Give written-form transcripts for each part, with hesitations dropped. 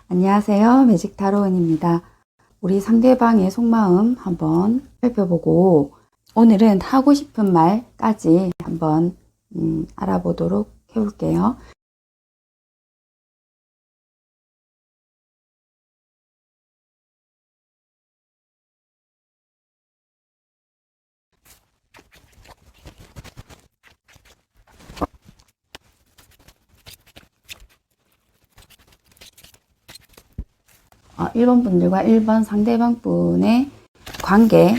안녕하세요. 매직타로은입니다. 우리 상대방의 속마음 한번 살펴보고 오늘은 하고 싶은 말까지 한번 알아보도록 해볼게요. 어, 1번 분들과 1번 상대방 분의 관계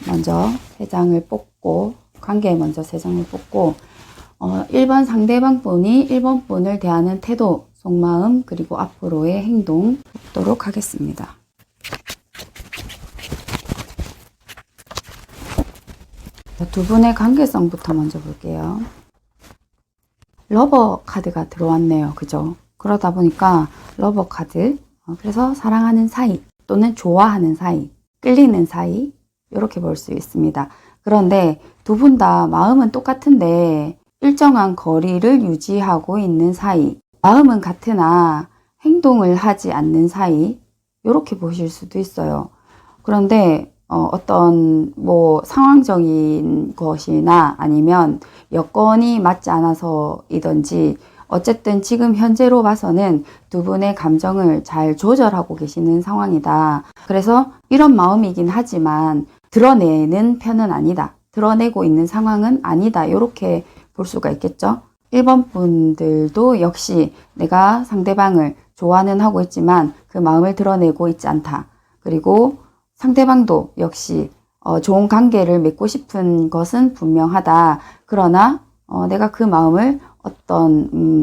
먼저 3장을 뽑고 관계 먼저 3장을 뽑고 1번 상대방 분이 1번 분을 대하는 태도, 속마음, 그리고 앞으로의 행동 보도록 하겠습니다. 두 분의 관계성부터 먼저 볼게요. 러버 카드가 들어왔네요. 그죠? 그러다 보니까 러버 카드, 그래서 사랑하는 사이 또는 좋아하는 사이, 끌리는 사이 이렇게 볼 수 있습니다. 그런데 두 분 다 마음은 똑같은데 일정한 거리를 유지하고 있는 사이, 마음은 같으나 행동을 하지 않는 사이 이렇게 보실 수도 있어요. 그런데 어떤 뭐 상황적인 것이나 아니면 여건이 맞지 않아서이든지 어쨌든 지금 현재로 봐서는 두 분의 감정을 잘 조절하고 계시는 상황이다. 그래서 이런 마음이긴 하지만 드러내는 편은 아니다. 드러내고 있는 상황은 아니다. 이렇게 볼 수가 있겠죠. 1번 분들도 역시 내가 상대방을 좋아는 하고 있지만 그 마음을 드러내고 있지 않다. 그리고 상대방도 역시 좋은 관계를 맺고 싶은 것은 분명하다. 그러나 내가 그 마음을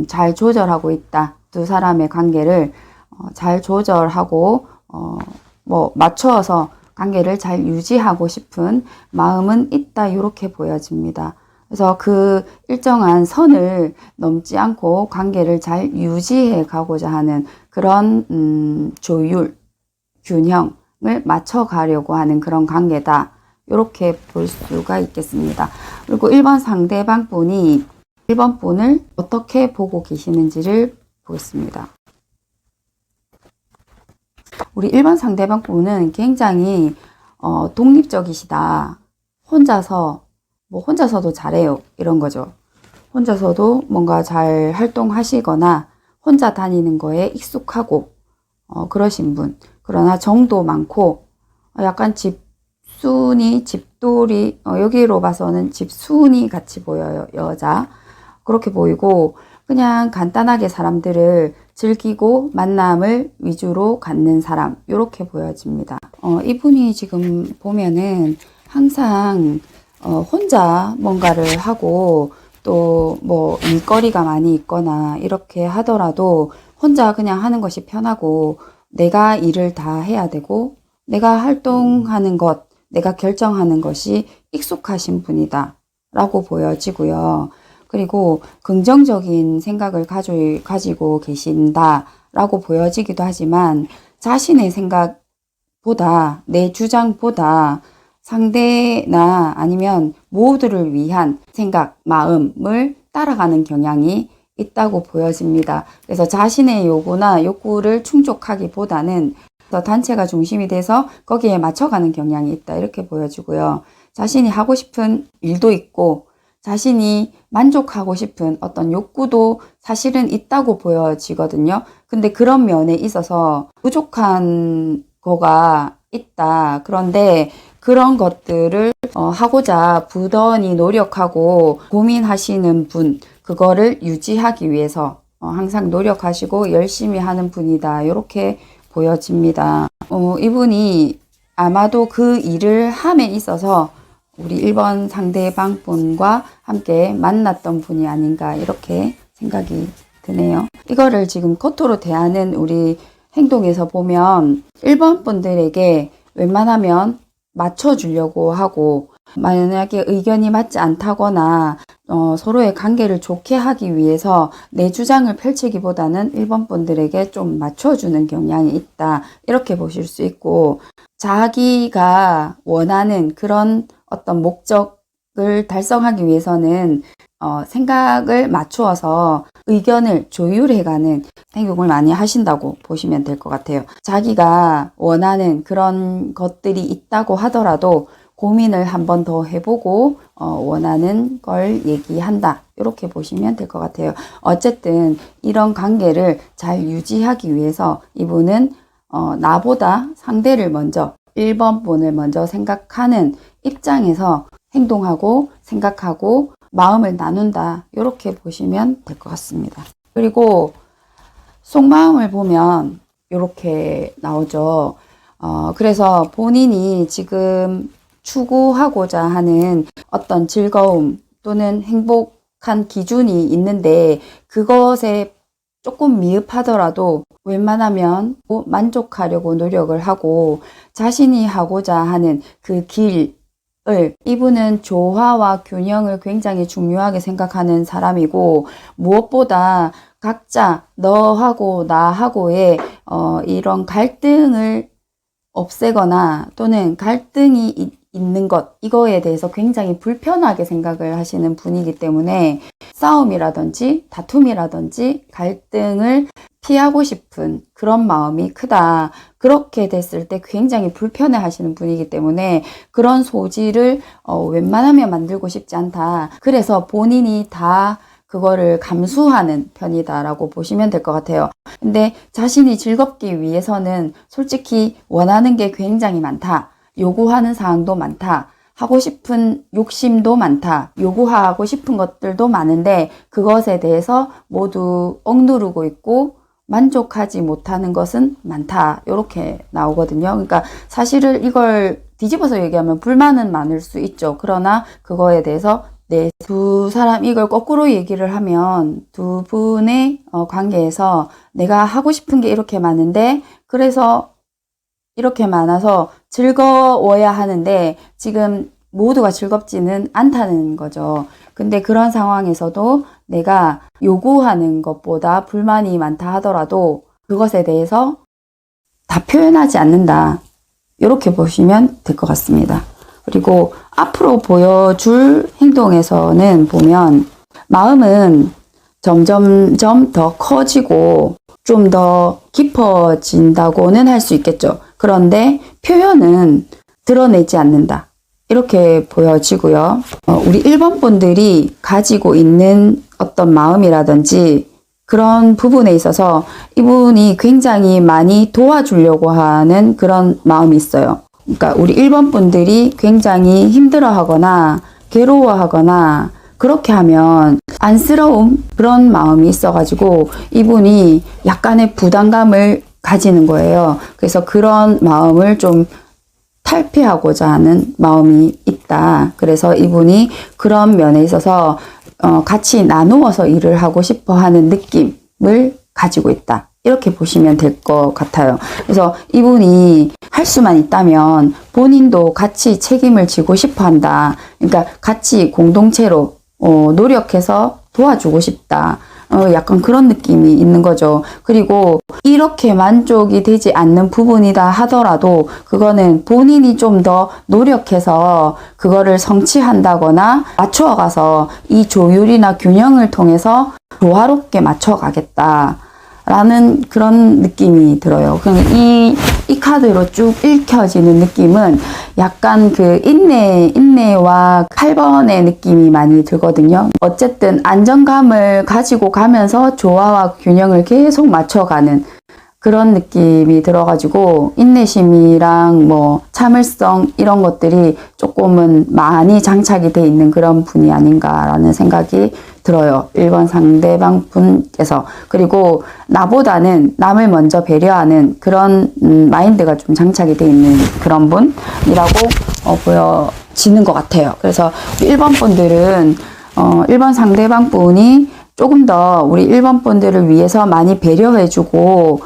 잘 조절하고 있다. 두 사람의 관계를 잘 조절하고 뭐 맞춰서 관계를 잘 유지하고 싶은 마음은 있다. 이렇게 보여집니다. 그래서 그 일정한 선을 넘지 않고 관계를 잘 유지해 가고자 하는 그런 조율, 균형을 맞춰 가려고 하는 그런 관계다. 이렇게 볼 수가 있겠습니다. 그리고 1번 상대방 분이 1번 분을 어떻게 보고 계시는지를 보겠습니다. 우리 1번 상대방 분은 굉장히 독립적이시다. 혼자서도 잘해요. 이런 거죠. 혼자서도 뭔가 잘 활동하시거나 혼자 다니는 거에 익숙하고 그러신 분. 그러나 정도 많고 약간 집돌이 여기로 봐서는 집순이 같이 보여요. 여자. 그렇게 보이고 그냥 간단하게 사람들을 즐기고 만남을 위주로 갖는 사람 이렇게 보여집니다. 이분이 지금 보면은 항상 혼자 뭔가를 하고 또 뭐 일거리가 많이 있거나 이렇게 하더라도 혼자 그냥 하는 것이 편하고 내가 일을 다 해야 되고 내가 활동하는 것, 내가 결정하는 것이 익숙하신 분이다 라고 보여지고요. 그리고 긍정적인 생각을 가지고 계신다 라고 보여지기도 하지만 자신의 생각보다 내 주장보다 상대나 아니면 모두를 위한 생각, 마음을 따라가는 경향이 있다고 보여집니다. 그래서 자신의 요구나 욕구를 충족하기보다는 단체가 중심이 돼서 거기에 맞춰가는 경향이 있다. 이렇게 보여지고요. 자신이 하고 싶은 일도 있고 자신이 만족하고 싶은 어떤 욕구도 사실은 있다고 보여지거든요. 근데 그런 면에 있어서 부족한 거가 있다. 그런데 그런 것들을 하고자 부단히 노력하고 고민하시는 분, 그거를 유지하기 위해서 항상 노력하시고 열심히 하는 분이다. 이렇게 보여집니다. 이분이 아마도 그 일을 함에 있어서 우리 1번 상대방 분과 함께 만났던 분이 아닌가 이렇게 생각이 드네요. 이거를 지금 겉으로 대하는 우리 행동에서 보면 1번 분들에게 웬만하면 맞춰주려고 하고 만약에 의견이 맞지 않다거나 서로의 관계를 좋게 하기 위해서 내 주장을 펼치기보다는 1번 분들에게 좀 맞춰주는 경향이 있다. 이렇게 보실 수 있고 자기가 원하는 그런 어떤 목적을 달성하기 위해서는 생각을 맞추어서 의견을 조율해가는 행동을 많이 하신다고 보시면 될 것 같아요. 자기가 원하는 그런 것들이 있다고 하더라도 고민을 한 번 더 해보고 원하는 걸 얘기한다. 이렇게 보시면 될 것 같아요. 어쨌든 이런 관계를 잘 유지하기 위해서 이분은 나보다 상대를 먼저 1번 분을 먼저 생각하는 입장에서 행동하고 생각하고 마음을 나눈다. 이렇게 보시면 될 것 같습니다. 그리고 속마음을 보면 이렇게 나오죠. 그래서 본인이 지금 추구하고자 하는 어떤 즐거움 또는 행복한 기준이 있는데 그것에 조금 미흡하더라도 웬만하면 만족하려고 노력을 하고 자신이 하고자 하는 그 길을 이분은 조화와 균형을 굉장히 중요하게 생각하는 사람이고 무엇보다 각자 너하고 나하고의 이런 갈등을 없애거나 또는 갈등이 있는 것 이거에 대해서 굉장히 불편하게 생각을 하시는 분이기 때문에 싸움이라든지 다툼이라든지 갈등을 피하고 싶은 그런 마음이 크다. 그렇게 됐을 때 굉장히 불편해 하시는 분이기 때문에 그런 소지를 웬만하면 만들고 싶지 않다. 그래서 본인이 다 그거를 감수하는 편이다라고 보시면 될 것 같아요. 근데 자신이 즐겁기 위해서는 솔직히 원하는 게 굉장히 많다. 요구하는 사항도 많다. 하고 싶은 욕심도 많다. 요구하고 싶은 것들도 많은데 그것에 대해서 모두 억누르고 있고 만족하지 못하는 것은 많다. 이렇게 나오거든요. 그러니까 사실은 이걸 뒤집어서 얘기하면 불만은 많을 수 있죠. 그러나 그거에 대해서 두 사람 이걸 거꾸로 얘기를 하면 두 분의 관계에서 내가 하고 싶은 게 이렇게 많은데 그래서 이렇게 많아서 즐거워야 하는데 지금 모두가 즐겁지는 않다는 거죠. 근데 그런 상황에서도 내가 요구하는 것보다 불만이 많다 하더라도 그것에 대해서 다 표현하지 않는다. 이렇게 보시면 될 것 같습니다. 그리고 앞으로 보여줄 행동에서는 보면 마음은 점점점 더 커지고 좀 더 깊어진다고는 할 수 있겠죠. 그런데 표현은 드러내지 않는다. 이렇게 보여지고요. 우리 1번 분들이 가지고 있는 어떤 마음이라든지 그런 부분에 있어서 이분이 굉장히 많이 도와주려고 하는 그런 마음이 있어요. 그러니까 우리 1번 분들이 굉장히 힘들어하거나 괴로워하거나 그렇게 하면 안쓰러움 그런 마음이 있어가지고 이분이 약간의 부담감을 가지는 거예요. 그래서 그런 마음을 좀 탈피하고자 하는 마음이 있다. 그래서 이분이 그런 면에 있어서 같이 나누어서 일을 하고 싶어 하는 느낌을 가지고 있다. 이렇게 보시면 될 것 같아요. 그래서 이분이 할 수만 있다면 본인도 같이 책임을 지고 싶어 한다. 그러니까 같이 공동체로 노력해서 도와주고 싶다. 약간 그런 느낌이 있는 거죠. 그리고 이렇게 만족이 되지 않는 부분이다 하더라도 그거는 본인이 좀 더 노력해서 그거를 성취한다거나 맞춰가서 이 조율이나 균형을 통해서 조화롭게 맞춰가겠다. 라는 그런 느낌이 들어요. 이 카드로 쭉 읽혀지는 느낌은 약간 그 인내와 8번의 느낌이 많이 들거든요. 어쨌든 안정감을 가지고 가면서 조화와 균형을 계속 맞춰가는 그런 느낌이 들어가지고 인내심이랑 뭐 참을성 이런 것들이 조금은 많이 장착이 돼 있는 그런 분이 아닌가라는 생각이 들어요. 1번 상대방 분께서. 그리고 나보다는 남을 먼저 배려하는 그런 마인드가 좀 장착이 돼 있는 그런 분이라고 보여지는 것 같아요. 그래서 1번 분들은 1번 상대방 분이 조금 더 우리 1번 분들을 위해서 많이 배려해주고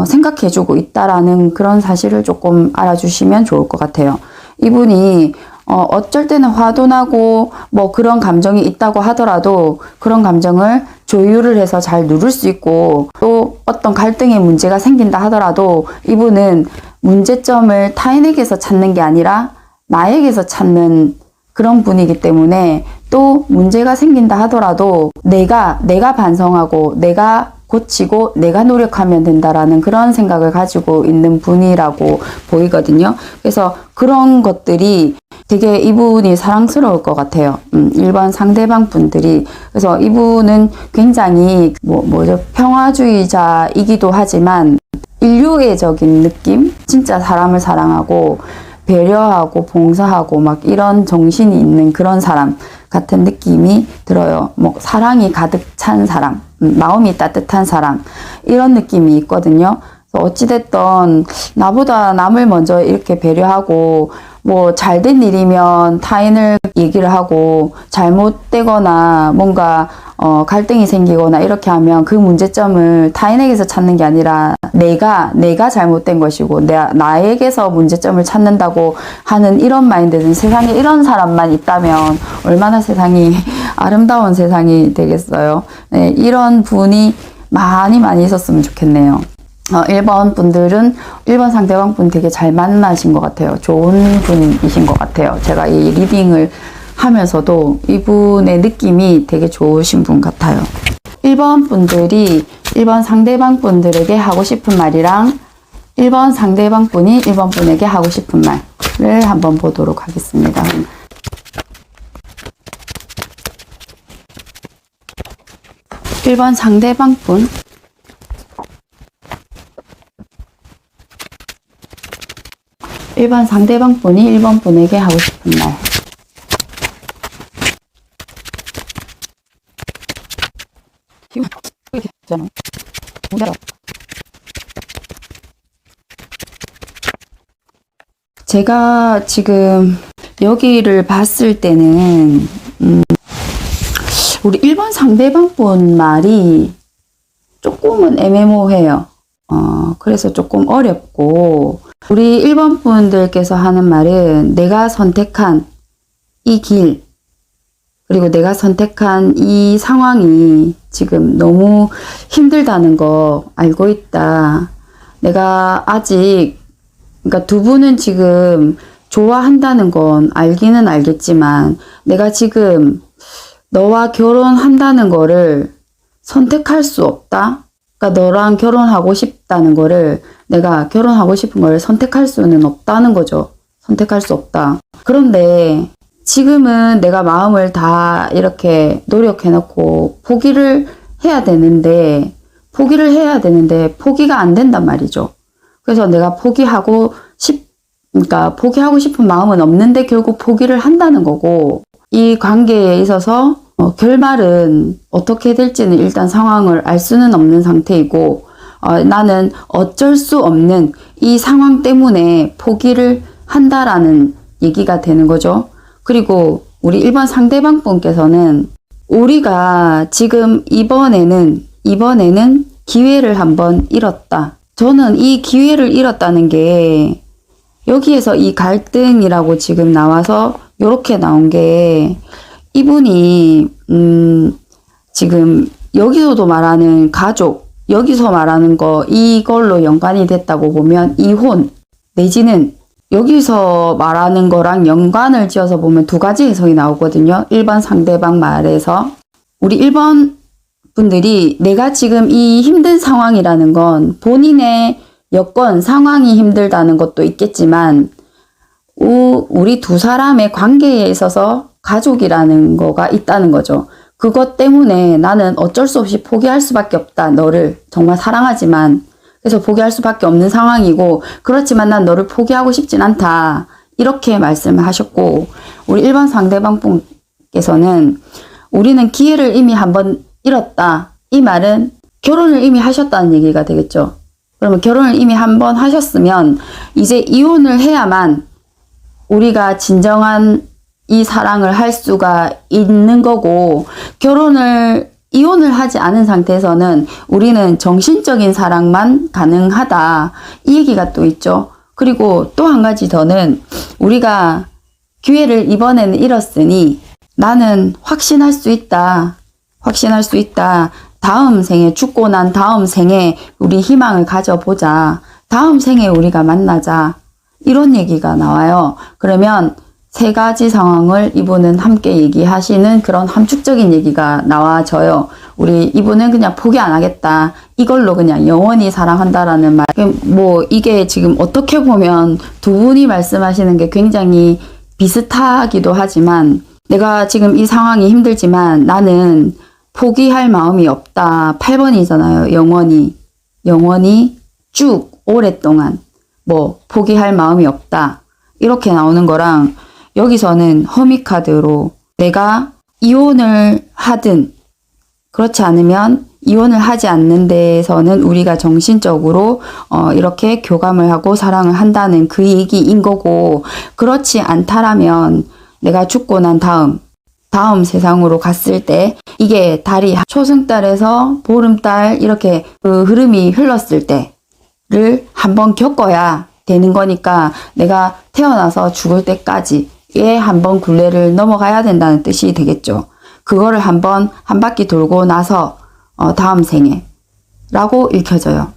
생각해주고 있다라는 그런 사실을 조금 알아주시면 좋을 것 같아요. 이분이 어쩔 때는 화도 나고 뭐 그런 감정이 있다고 하더라도 그런 감정을 조율을 해서 잘 누를 수 있고 또 어떤 갈등의 문제가 생긴다 하더라도 이분은 문제점을 타인에게서 찾는 게 아니라 나에게서 찾는 그런 분이기 때문에 또 문제가 생긴다 하더라도 내가 반성하고 내가 고치고 내가 노력하면 된다라는 그런 생각을 가지고 있는 분이라고 보이거든요. 그래서 그런 것들이 되게 이분이 사랑스러울 것 같아요. 1번 상대방 분들이. 그래서 이분은 굉장히 뭐죠? 평화주의자이기도 하지만 인류애적인 느낌? 진짜 사람을 사랑하고 배려하고 봉사하고 막 이런 정신이 있는 그런 사람 같은 느낌이 들어요. 뭐 사랑이 가득 찬 사람, 마음이 따뜻한 사람, 이런 느낌이 있거든요. 어찌됐든 나보다 남을 먼저 이렇게 배려하고 뭐 잘된 일이면 타인을 얘기를 하고 잘못되거나 뭔가 갈등이 생기거나 이렇게 하면 그 문제점을 타인에게서 찾는 게 아니라 내가 잘못된 것이고 나에게서 문제점을 찾는다고 하는 이런 마인드는, 세상에 이런 사람만 있다면 얼마나 세상이 아름다운 세상이 되겠어요. 네, 이런 분이 많이 있었으면 좋겠네요. 1번 분들은 1번 상대방 분 되게 잘 만나신 것 같아요. 좋은 분이신 것 같아요. 제가 이 리딩을 하면서도 이분의 느낌이 되게 좋으신 분 같아요. 1번 분들이 1번 상대방 분들에게 하고 싶은 말이랑 1번 상대방 분이 1번 분에게 하고 싶은 말을 한번 보도록 하겠습니다. 1번 상대방 분, 1번 상대방 분이 1번 분에게 하고 싶은 말. 제가 지금 여기를 봤을 때는 우리 1번 상대방 분 말이 조금은 애매모호해요. 그래서 조금 어렵고, 우리 1번 분들께서 하는 말은 내가 선택한 이 길, 그리고 내가 선택한 이 상황이 지금 너무 힘들다는 거 알고 있다. 내가 아직, 그러니까 두 분은 지금 좋아한다는 건 알기는 알겠지만 내가 지금 너와 결혼한다는 거를 선택할 수 없다. 그러니까 너랑 결혼하고 싶다는 거를, 내가 결혼하고 싶은 걸 선택할 수는 없다는 거죠. 선택할 수 없다. 그런데 지금은 내가 마음을 다 이렇게 노력해놓고 포기를 해야 되는데 포기가 안 된단 말이죠. 그래서 내가 그러니까 포기하고 싶은 마음은 없는데 결국 포기를 한다는 거고, 이 관계에 있어서 결말은 어떻게 될지는 일단 상황을 알 수는 없는 상태이고, 나는 어쩔 수 없는 이 상황 때문에 포기를 한다라는 얘기가 되는 거죠. 그리고 우리 1번 상대방 분께서는 우리가 지금 이번에는 기회를 한번 잃었다. 저는 이 기회를 잃었다는 게 여기에서 이 갈등이라고 지금 나와서 이렇게 나온 게, 이분이 지금 여기서도 말하는 가족, 여기서 말하는 거 이걸로 연관이 됐다고 보면 이혼 내지는 여기서 말하는 거랑 연관을 지어서 보면 두 가지 해석이 나오거든요. 1번 상대방 말에서 우리 1번 분들이 내가 지금 이 힘든 상황이라는 건 본인의 여건, 상황이 힘들다는 것도 있겠지만 우리 두 사람의 관계에 있어서 가족이라는 거가 있다는 거죠. 그것 때문에 나는 어쩔 수 없이 포기할 수밖에 없다. 너를 정말 사랑하지만. 그래서 포기할 수밖에 없는 상황이고, 그렇지만 난 너를 포기하고 싶진 않다. 이렇게 말씀을 하셨고, 우리 1번 상대방 분께서는 우리는 기회를 이미 한번 잃었다. 이 말은 결혼을 이미 하셨다는 얘기가 되겠죠. 그러면 결혼을 이미 한번 하셨으면 이제 이혼을 해야만 우리가 진정한 이 사랑을 할 수가 있는 거고, 이혼을 하지 않은 상태에서는 우리는 정신적인 사랑만 가능하다. 이 얘기가 또 있죠. 그리고 또 한 가지 더는 우리가 기회를 이번에는 잃었으니 나는 확신할 수 있다. 확신할 수 있다. 다음 생에, 죽고 난 다음 생에 우리 희망을 가져보자. 다음 생에 우리가 만나자. 이런 얘기가 나와요. 그러면 세 가지 상황을 이분은 함께 얘기하시는 그런 함축적인 얘기가 나와져요. 우리 이분은 그냥 포기 안 하겠다. 이걸로 그냥 영원히 사랑한다라는 말. 뭐 이게 지금 어떻게 보면 두 분이 말씀하시는 게 굉장히 비슷하기도 하지만 내가 지금 이 상황이 힘들지만 나는 포기할 마음이 없다. 8번이잖아요. 영원히 쭉 오랫동안 뭐 포기할 마음이 없다. 이렇게 나오는 거랑 여기서는 허미카드로 내가 이혼을 하든 그렇지 않으면 이혼을 하지 않는 데에서는 우리가 정신적으로 이렇게 교감을 하고 사랑을 한다는 그 얘기인 거고, 그렇지 않다라면 내가 죽고 난 다음 세상으로 갔을 때 이게 달이 초승달에서 보름달 이렇게 그 흐름이 흘렀을 때를 한번 겪어야 되는 거니까 내가 태어나서 죽을 때까지의 한번 굴레를 넘어가야 된다는 뜻이 되겠죠. 그거를 한번 한 바퀴 돌고 나서 다음 생에 라고 읽혀져요.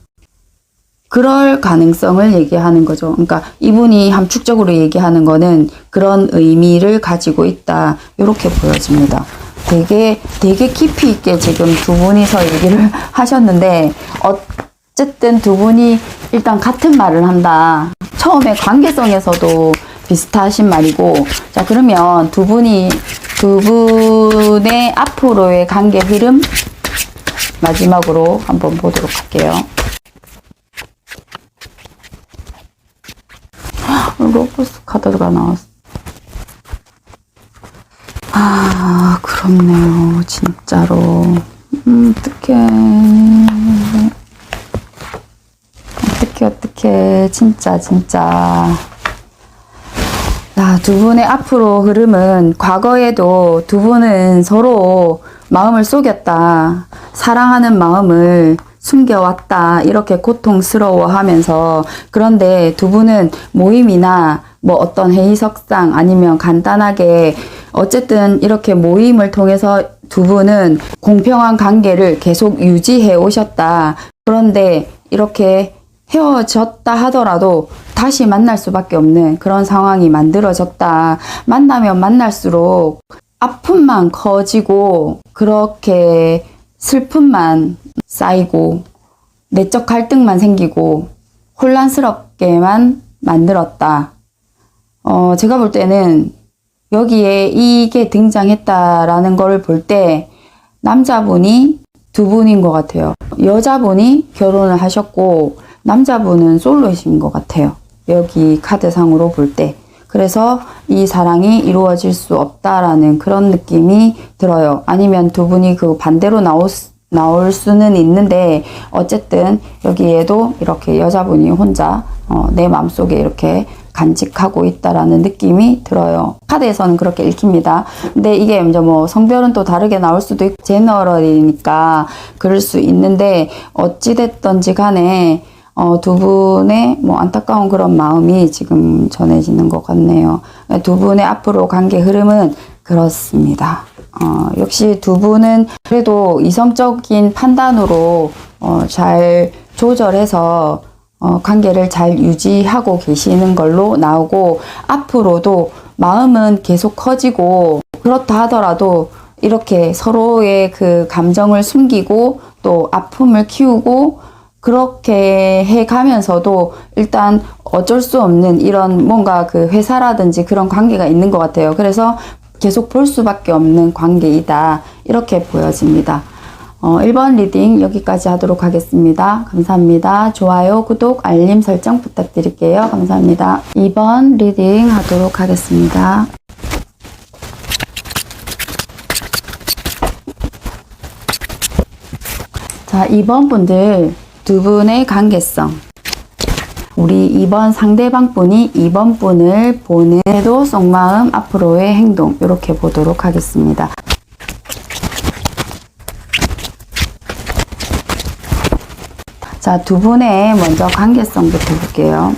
그럴 가능성을 얘기하는 거죠. 그러니까 이분이 함축적으로 얘기하는 거는 그런 의미를 가지고 있다. 이렇게 보여집니다. 되게 깊이 있게 지금 두 분이서 얘기를 하셨는데 어쨌든 두 분이 일단 같은 말을 한다. 처음에 관계성에서도 비슷하신 말이고, 자 그러면 두 분의 앞으로의 관계 흐름 마지막으로 한번 보도록 할게요. 로버스 카드가 나왔어. 아, 그렇네요. 진짜로. 어떡해. 진짜. 자, 두 분의 앞으로 흐름은 과거에도 두 분은 서로 마음을 속였다. 사랑하는 마음을 숨겨왔다. 이렇게 고통스러워하면서, 그런데 두 분은 모임이나 뭐 어떤 회의석상 아니면 간단하게 어쨌든 이렇게 모임을 통해서 두 분은 공평한 관계를 계속 유지해 오셨다. 그런데 이렇게 헤어졌다 하더라도 다시 만날 수밖에 없는 그런 상황이 만들어졌다. 만나면 만날수록 아픔만 커지고 그렇게 슬픔만 쌓이고 내적 갈등만 생기고 혼란스럽게만 만들었다. 제가 볼 때는 여기에 이게 등장했다라는 걸 볼 때 남자분이 두 분인 것 같아요. 여자분이 결혼을 하셨고 남자분은 솔로이신 것 같아요. 여기 카드상으로 볼 때. 그래서 이 사랑이 이루어질 수 없다라는 그런 느낌이 들어요. 아니면 두 분이 그 반대로 나올 수는 있는데 어쨌든 여기에도 이렇게 여자분이 혼자 내 마음속에 이렇게 간직하고 있다라는 느낌이 들어요. 카드에서는 그렇게 읽힙니다. 근데 이게 이제 뭐 성별은 또 다르게 나올 수도 있고 제너럴이니까 그럴 수 있는데 어찌됐던지 간에 두 분의 뭐 안타까운 그런 마음이 지금 전해지는 것 같네요. 두 분의 앞으로 관계 흐름은 그렇습니다. 역시 두 분은 그래도 이성적인 판단으로 잘 조절해서 관계를 잘 유지하고 계시는 걸로 나오고, 앞으로도 마음은 계속 커지고, 그렇다 하더라도 이렇게 서로의 그 감정을 숨기고 또 아픔을 키우고 그렇게 해 가면서도 일단 어쩔 수 없는 이런 뭔가 그 회사라든지 그런 관계가 있는 것 같아요. 그래서 계속 볼 수밖에 없는 관계이다. 이렇게 보여집니다. 1번 리딩 여기까지 하도록 하겠습니다. 감사합니다. 좋아요, 구독, 알림 설정 부탁드릴게요. 감사합니다. 2번 리딩 하도록 하겠습니다. 자, 2번 분들 두 분의 관계성. 우리 2번 상대방 분이 2번 분을 보는 태도, 속마음, 앞으로의 행동 이렇게 보도록 하겠습니다. 자, 두 분의 먼저 관계성부터 볼게요.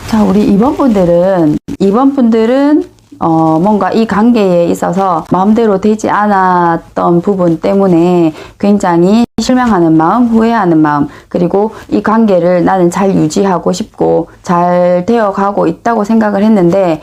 자, 우리 2번 분들은 뭔가 이 관계에 있어서 마음대로 되지 않았던 부분 때문에 굉장히 실망하는 마음, 후회하는 마음, 그리고 이 관계를 나는 잘 유지하고 싶고 잘 되어가고 있다고 생각을 했는데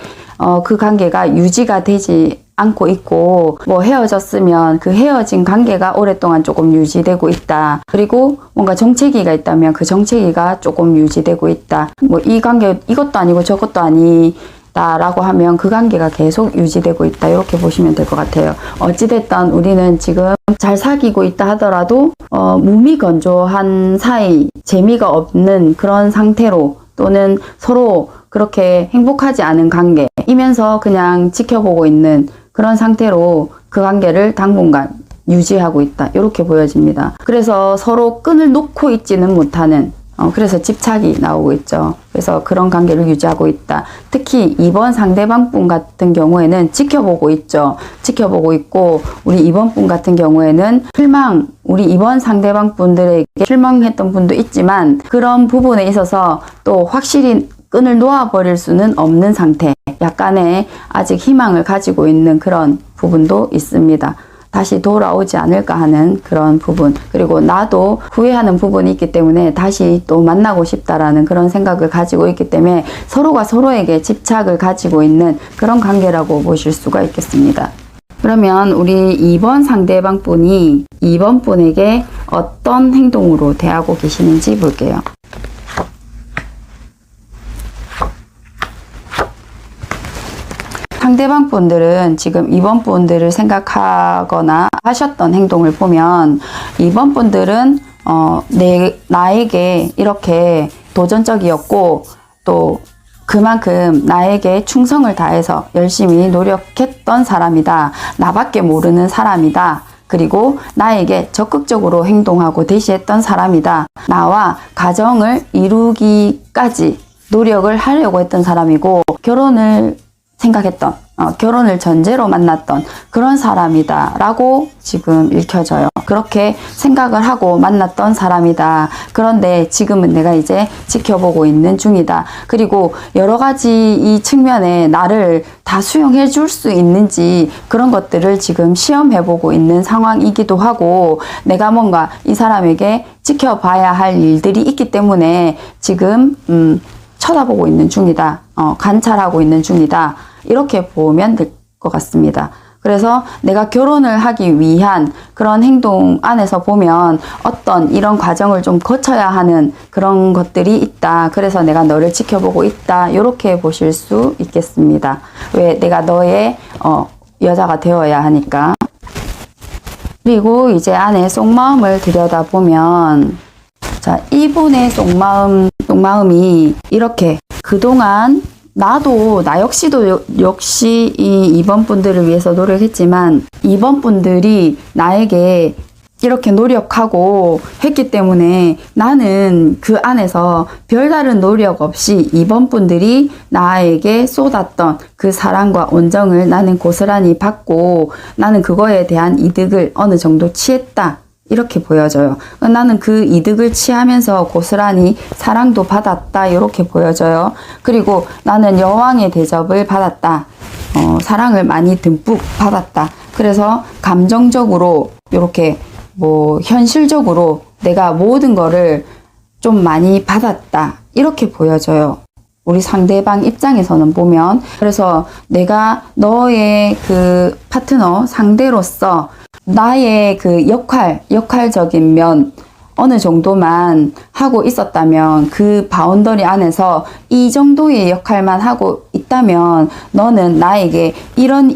그 관계가 유지가 되지 않고 있고, 뭐 헤어졌으면 그 헤어진 관계가 오랫동안 조금 유지되고 있다. 그리고 뭔가 정체기가 있다면 그 정체기가 조금 유지되고 있다. 뭐 이 관계 이것도 아니고 저것도 아니다 라고 하면 그 관계가 계속 유지되고 있다. 이렇게 보시면 될 것 같아요. 어찌됐든 우리는 지금 잘 사귀고 있다 하더라도 무미건조한 사이, 재미가 없는 그런 상태로, 또는 서로 그렇게 행복하지 않은 관계이면서 그냥 지켜보고 있는 그런 상태로 그 관계를 당분간 유지하고 있다. 이렇게 보여집니다. 그래서 서로 끈을 놓고 있지는 못하는, 그래서 집착이 나오고 있죠. 그래서 그런 관계를 유지하고 있다. 특히 2번 상대방 분 같은 경우에는 지켜보고 있죠. 지켜보고 있고, 우리 2번 분 같은 경우에는 우리 2번 상대방 분들에게 실망했던 분도 있지만, 그런 부분에 있어서 또 확실히 끈을 놓아버릴 수는 없는 상태. 약간의 아직 희망을 가지고 있는 그런 부분도 있습니다. 다시 돌아오지 않을까 하는 그런 부분, 그리고 나도 후회하는 부분이 있기 때문에 다시 또 만나고 싶다라는 그런 생각을 가지고 있기 때문에 서로가 서로에게 집착을 가지고 있는 그런 관계라고 보실 수가 있겠습니다. 그러면 우리 2번 상대방 분이 2번 분에게 어떤 행동으로 대하고 계시는지 볼게요. 상대방 분들은 지금 2번 분들을 생각하거나 하셨던 행동을 보면, 2번 분들은 나에게 이렇게 도전적이었고, 또 그만큼 나에게 충성을 다해서 열심히 노력했던 사람이다. 나밖에 모르는 사람이다. 그리고 나에게 적극적으로 행동하고 대시했던 사람이다. 나와 가정을 이루기까지 노력을 하려고 했던 사람이고, 결혼을 생각했던, 결혼을 전제로 만났던 그런 사람이다 라고 지금 읽혀져요. 그렇게 생각을 하고 만났던 사람이다. 그런데 지금은 내가 이제 지켜보고 있는 중이다. 그리고 여러 가지 이 측면에 나를 다 수용해 줄 수 있는지 그런 것들을 지금 시험해보고 있는 상황이기도 하고, 내가 뭔가 이 사람에게 지켜봐야 할 일들이 있기 때문에 지금 쳐다보고 있는 중이다. 관찰하고 있는 중이다. 이렇게 보면 될 것 같습니다. 그래서 내가 결혼을 하기 위한 그런 행동 안에서 보면 어떤 이런 과정을 좀 거쳐야 하는 그런 것들이 있다. 그래서 내가 너를 지켜보고 있다. 이렇게 보실 수 있겠습니다. 왜? 내가 너의 여자가 되어야 하니까. 그리고 이제 안에 속마음을 들여다보면, 자, 이분의 속마음이 이렇게 그동안 나도, 나 역시도 역시 이 2번 분들을 위해서 노력했지만, 2번 분들이 나에게 이렇게 노력하고 했기 때문에 나는 그 안에서 별다른 노력 없이 2번 분들이 나에게 쏟았던 그 사랑과 온정을 나는 고스란히 받고, 나는 그거에 대한 이득을 어느 정도 취했다. 이렇게 보여져요. 나는 그 이득을 취하면서 고스란히 사랑도 받았다. 이렇게 보여져요. 그리고 나는 여왕의 대접을 받았다. 사랑을 많이 듬뿍 받았다. 그래서 감정적으로 이렇게 현실적으로 내가 모든 거를 좀 많이 받았다. 이렇게 보여져요. 우리 상대방 입장에서는 보면. 그래서 내가 너의 그 파트너, 상대로서 나의 그 역할적인 면 어느 정도만 하고 있었다면, 그 바운더리 안에서 이 정도의 역할만 하고 있다면 너는 나에게 이런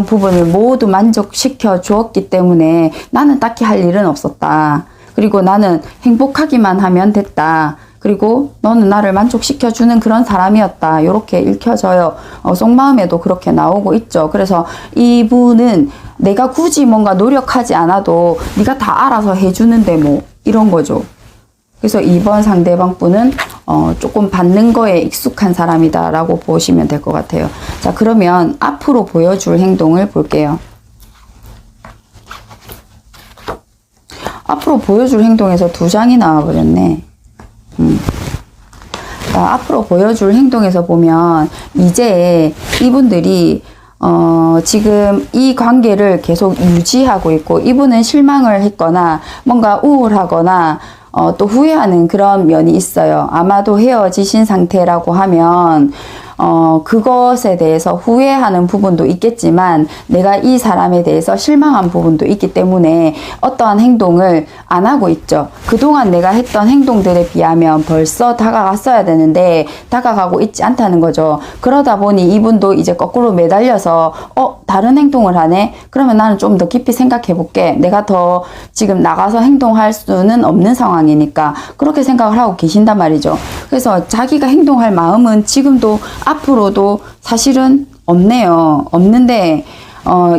부분을 모두 만족시켜 주었기 때문에 나는 딱히 할 일은 없었다. 그리고 나는 행복하기만 하면 됐다. 그리고 너는 나를 만족시켜 주는 그런 사람이었다. 이렇게 읽혀져요. 속마음에도 그렇게 나오고 있죠. 그래서 이분은 내가 굳이 뭔가 노력하지 않아도 네가 다 알아서 해주는데 뭐 이런 거죠. 그래서 2번 상대방 분은 조금 받는 거에 익숙한 사람이다 라고 보시면 될 것 같아요. 자, 그러면 앞으로 보여줄 행동을 볼게요. 앞으로 보여줄 행동에서 2장이 나와버렸네. 앞으로 보여줄 행동에서 보면 이제 이분들이 지금 이 관계를 계속 유지하고 있고, 이분은 실망을 했거나 뭔가 우울하거나 또 후회하는 그런 면이 있어요. 아마도 헤어지신 상태라고 하면 그것에 대해서 후회하는 부분도 있겠지만 내가 이 사람에 대해서 실망한 부분도 있기 때문에 어떠한 행동을 안 하고 있죠. 그동안 내가 했던 행동들에 비하면 벌써 다가갔어야 되는데 다가가고 있지 않다는 거죠. 그러다 보니 이분도 이제 거꾸로 매달려서 다른 행동을 하네? 그러면 나는 좀 더 깊이 생각해 볼게. 내가 더 지금 나가서 행동할 수는 없는 상황이니까 그렇게 생각을 하고 계신단 말이죠. 그래서 자기가 행동할 마음은 지금도 앞으로도 사실은 없네요. 없는데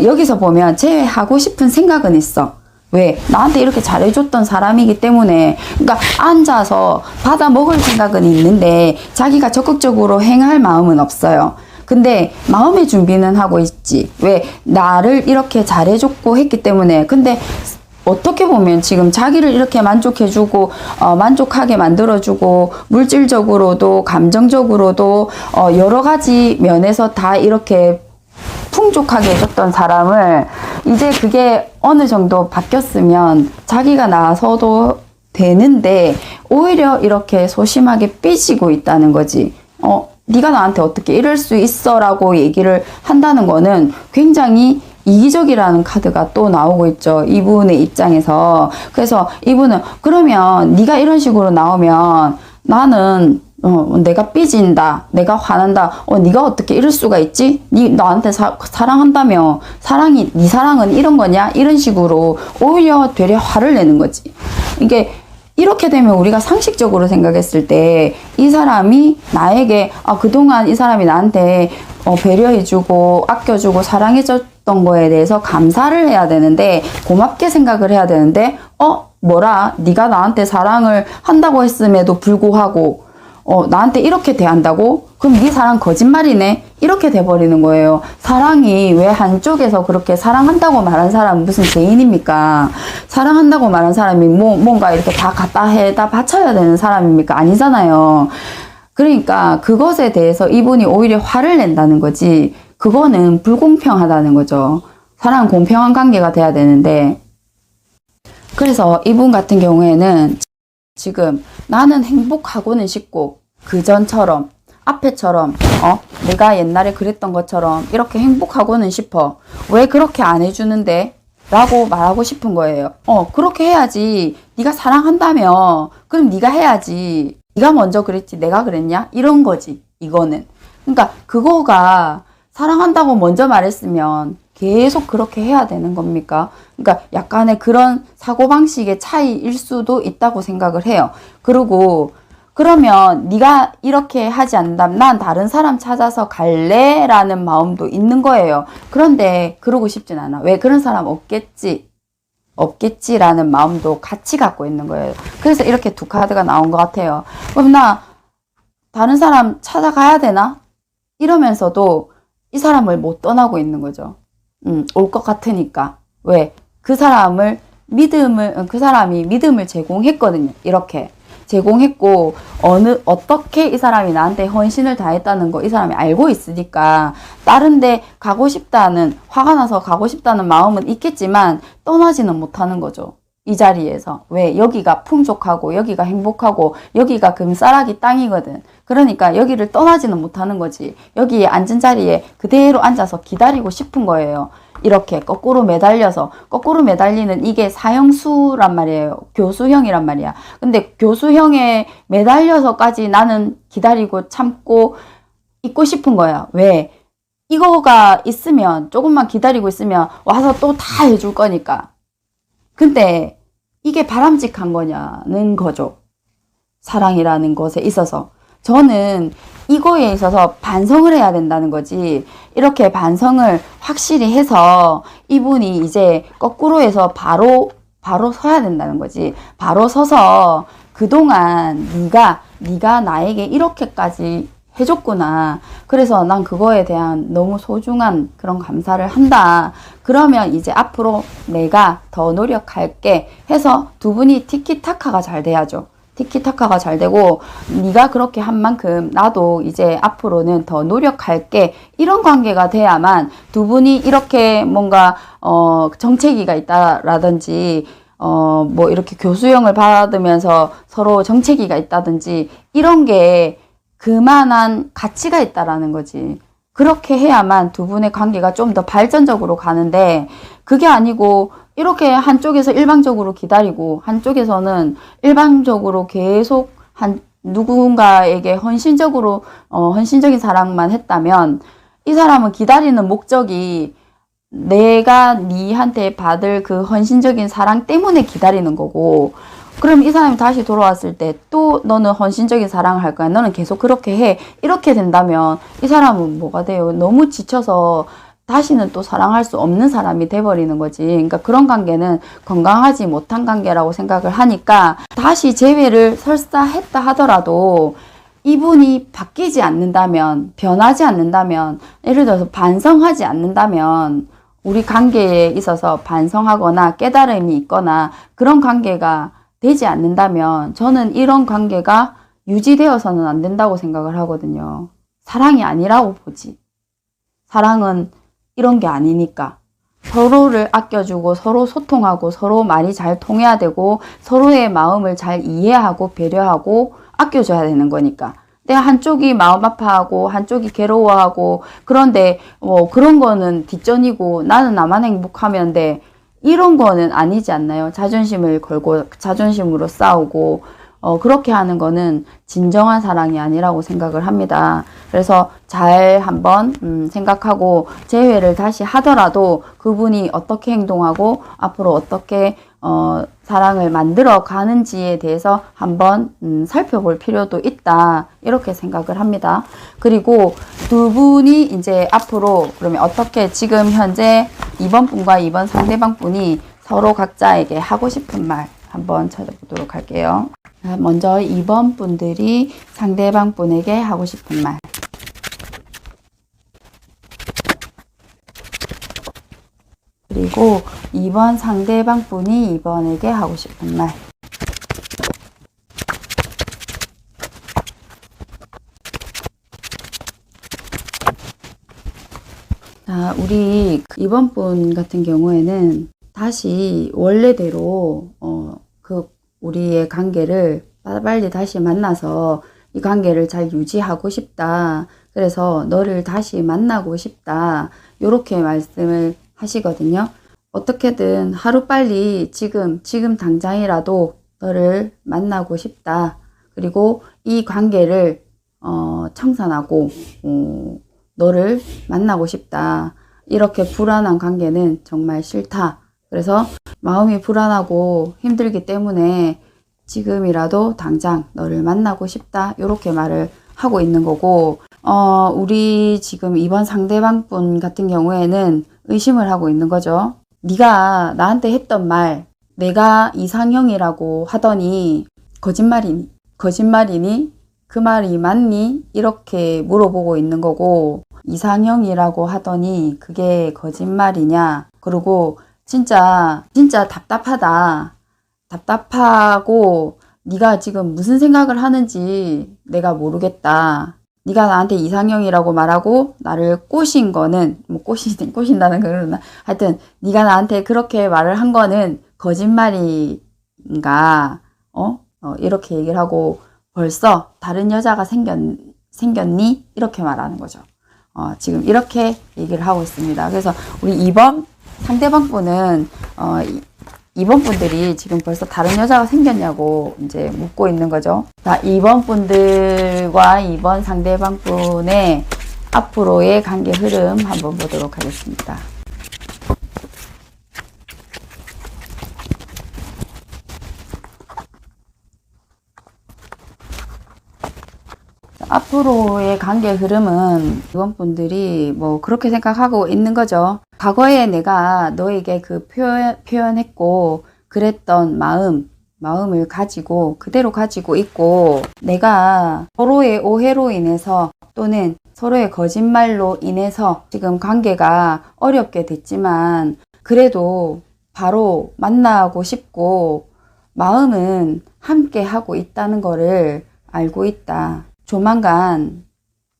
여기서 보면 제외하고 싶은 생각은 있어. 왜? 나한테 이렇게 잘해줬던 사람이기 때문에. 그러니까 앉아서 받아 먹을 생각은 있는데 자기가 적극적으로 행할 마음은 없어요. 근데 마음의 준비는 하고 있지. 왜? 나를 이렇게 잘해줬고 했기 때문에. 근데 어떻게 보면 지금 자기를 이렇게 만족해주고 만족하게 만들어주고 물질적으로도 감정적으로도 여러 가지 면에서 다 이렇게 풍족하게 해줬던 사람을 이제 그게 어느 정도 바뀌었으면 자기가 나서도 되는데 오히려 이렇게 소심하게 삐지고 있다는 거지. 네가 나한테 어떻게 이럴 수 있어 라고 얘기를 한다는 거는 굉장히 이기적이라는 카드가 또 나오고 있죠. 이분의 입장에서. 그래서 이분은 그러면 네가 이런 식으로 나오면 나는 내가 삐진다. 내가 화난다. 네가 어떻게 이럴 수가 있지? 네 나한테 사랑한다며. 네 사랑은 이런 거냐? 이런 식으로 오히려 되려 화를 내는 거지. 이게 이렇게 되면 우리가 상식적으로 생각했을 때 이 사람이 나에게 그동안 이 사람이 나한테 배려해주고 아껴주고 사랑해줬던 거에 대해서 감사를 해야 되는데 고맙게 생각을 해야 되는데 뭐라 네가 나한테 사랑을 한다고 했음에도 불구하고 나한테 이렇게 대한다고? 그럼 네 사랑 거짓말이네? 이렇게 돼버리는 거예요. 사랑이 왜 한쪽에서 그렇게 사랑한다고 말한 사람은 무슨 죄인입니까? 사랑한다고 말한 사람이 뭔가 이렇게 다 갖다 해다 바쳐야 되는 사람입니까? 아니잖아요. 그러니까 그것에 대해서 이분이 오히려 화를 낸다는 거지. 그거는 불공평하다는 거죠. 사랑은 공평한 관계가 돼야 되는데. 그래서 이분 같은 경우에는 지금 나는 행복하고는 싶고 그전처럼 앞에처럼 내가 옛날에 그랬던 것처럼 이렇게 행복하고는 싶어. 왜 그렇게 안 해주는데? 라고 말하고 싶은 거예요. 그렇게 해야지. 네가 사랑한다며. 그럼 네가 해야지. 네가 먼저 그랬지 내가 그랬냐? 이런 거지. 이거는. 그러니까 그거가 사랑한다고 먼저 말했으면 계속 그렇게 해야 되는 겁니까? 그러니까 약간의 그런 사고방식의 차이일 수도 있다고 생각을 해요. 그리고 그러면 네가 이렇게 하지 않는다면 난 다른 사람 찾아서 갈래? 라는 마음도 있는 거예요. 그런데 그러고 싶진 않아. 왜? 그런 사람 없겠지라는 마음도 같이 갖고 있는 거예요. 그래서 이렇게 두 카드가 나온 것 같아요. 그럼 나 다른 사람 찾아가야 되나? 이러면서도 이 사람을 못 떠나고 있는 거죠. 올 것 같으니까. 왜? 그 사람이 믿음을 제공했거든요. 이렇게. 제공했고, 어떻게 이 사람이 나한테 헌신을 다했다는 거 이 사람이 알고 있으니까, 다른데 가고 싶다는, 화가 나서 가고 싶다는 마음은 있겠지만, 떠나지는 못하는 거죠. 이 자리에서. 왜? 여기가 풍족하고, 여기가 행복하고, 여기가 금싸라기 땅이거든. 그러니까 여기를 떠나지는 못하는 거지. 여기에 앉은 자리에 그대로 앉아서 기다리고 싶은 거예요. 이렇게 거꾸로 매달리는 이게 사형수란 말이에요. 교수형이란 말이야. 근데 교수형에 매달려서까지 나는 기다리고 참고 있고 싶은 거야. 왜? 이거가 있으면, 조금만 기다리고 있으면 와서 또 다 해줄 거니까. 근데 이게 바람직한 거냐는 거죠. 사랑이라는 것에 있어서. 저는 이거에 있어서 반성을 해야 된다는 거지. 이렇게 반성을 확실히 해서 이분이 이제 거꾸로 해서 바로 서야 된다는 거지. 바로 서서 그동안 네가 나에게 이렇게까지 해줬구나. 그래서 난 그거에 대한 너무 소중한 그런 감사를 한다. 그러면 이제 앞으로 내가 더 노력할게 해서 두 분이 티키타카가 잘 돼야죠. 티키타카가 잘 되고 네가 그렇게 한 만큼 나도 이제 앞으로는 더 노력할게 이런 관계가 돼야만 두 분이 이렇게 뭔가 정체기가 있다라든지 뭐 이렇게 교수형을 받으면서 서로 정체기가 있다든지 이런 게 그만한 가치가 있다라는 거지. 그렇게 해야만 두 분의 관계가 좀 더 발전적으로 가는데, 그게 아니고 이렇게 한쪽에서 일방적으로 기다리고 한쪽에서는 일방적으로 계속 누군가에게 헌신적인 사랑만 했다면, 이 사람은 기다리는 목적이 내가 니한테 받을 그 헌신적인 사랑 때문에 기다리는 거고, 그럼 이 사람이 다시 돌아왔을 때 또 너는 헌신적인 사랑을 할 거야. 너는 계속 그렇게 해. 이렇게 된다면 이 사람은 뭐가 돼요? 너무 지쳐서 다시는 또 사랑할 수 없는 사람이 돼버리는 거지. 그러니까 그런 관계는 건강하지 못한 관계라고 생각을 하니까, 다시 재회를 설사 했다 하더라도 이분이 바뀌지 않는다면, 변하지 않는다면, 예를 들어서 반성하지 않는다면, 우리 관계에 있어서 반성하거나 깨달음이 있거나 그런 관계가 되지 않는다면, 저는 이런 관계가 유지되어서는 안 된다고 생각을 하거든요. 사랑이 아니라고 보지. 사랑은 이런 게 아니니까. 서로를 아껴주고 서로 소통하고 서로 말이 잘 통해야 되고 서로의 마음을 잘 이해하고 배려하고 아껴줘야 되는 거니까. 내가 한쪽이 마음 아파하고 한쪽이 괴로워하고, 그런데 그런 거는 뒷전이고 나는 나만 행복하면 돼. 이런 거는 아니지 않나요? 자존심을 걸고 자존심으로 싸우고 그렇게 하는 거는 진정한 사랑이 아니라고 생각을 합니다. 그래서 잘 한번 생각하고, 재회를 다시 하더라도 그분이 어떻게 행동하고 앞으로 어떻게 사랑을 만들어 가는지에 대해서 한번 살펴볼 필요도 있다, 이렇게 생각을 합니다. 그리고 두 분이 이제 앞으로 그러면 어떻게, 지금 현재 2번 분과 2번 상대방 분이 서로 각자에게 하고 싶은 말 한번 찾아보도록 할게요. 먼저 2번 분들이 상대방 분에게 하고 싶은 말. 그리고 2번 상대방 분이 2번에게 하고 싶은 말. 자, 우리 2번 분 같은 경우에는 다시 원래대로 우리의 관계를 빨리 다시 만나서 이 관계를 잘 유지하고 싶다. 그래서 너를 다시 만나고 싶다. 이렇게 말씀을 하시거든요. 어떻게든 하루빨리 지금 당장이라도 너를 만나고 싶다. 그리고 이 관계를 청산하고 너를 만나고 싶다. 이렇게 불안한 관계는 정말 싫다. 그래서 마음이 불안하고 힘들기 때문에 지금이라도 당장 너를 만나고 싶다. 이렇게 말을 하고 있는 거고, 우리 지금 2번 상대방 분 같은 경우에는 의심을 하고 있는 거죠. 네가 나한테 했던 말, 내가 이상형이라고 하더니 거짓말이니? 그 말이 맞니? 이렇게 물어보고 있는 거고, 이상형이라고 하더니 그게 거짓말이냐? 그리고 진짜 답답하고 네가 지금 무슨 생각을 하는지 내가 모르겠다. 네가 나한테 이상형이라고 말하고 나를 꼬신 거는, 뭐 꼬신다는 그러나, 하여튼 네가 나한테 그렇게 말을 한 거는 거짓말인가? 이렇게 얘기를 하고, 벌써 다른 여자가 생겼니? 이렇게 말하는 거죠. 지금 이렇게 얘기를 하고 있습니다. 그래서 우리 2번 상대방 분은 2번 분들이 지금 벌써 다른 여자가 생겼냐고 이제 묻고 있는 거죠. 자, 2번 분들과 2번 상대방 분의 앞으로의 관계 흐름 한번 보도록 하겠습니다. 앞으로의 관계 흐름은 2번 분들이 뭐 그렇게 생각하고 있는 거죠. 과거에 내가 너에게 그 표현했고 그랬던 마음을 가지고 그대로 가지고 있고, 내가 서로의 오해로 인해서 또는 서로의 거짓말로 인해서 지금 관계가 어렵게 됐지만, 그래도 바로 만나고 싶고 마음은 함께 하고 있다는 거를 알고 있다. 조만간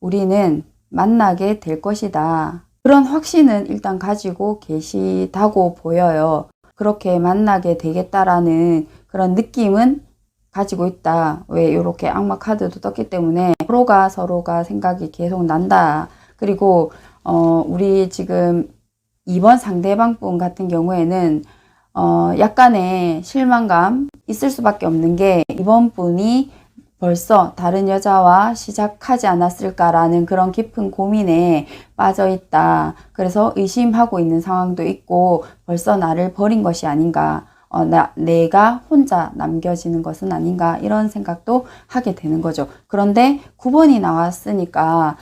우리는 만나게 될 것이다. 그런 확신은 일단 가지고 계시다고 보여요. 그렇게 만나게 되겠다라는 그런 느낌은 가지고 있다. 왜 이렇게 악마 카드도 떴기 때문에 서로가 생각이 계속 난다. 그리고 우리 지금 2번 상대방 분 같은 경우에는 약간의 실망감 있을 수밖에 없는 게 이번 분이 벌써 다른 여자와 시작하지 않았을까라는 그런 깊은 고민에 빠져 있다. 그래서 의심하고 있는 상황도 있고 벌써 나를 버린 것이 아닌가. 내가 혼자 남겨지는 것은 아닌가 이런 생각도 하게 되는 거죠. 그런데 9번이 나왔으니까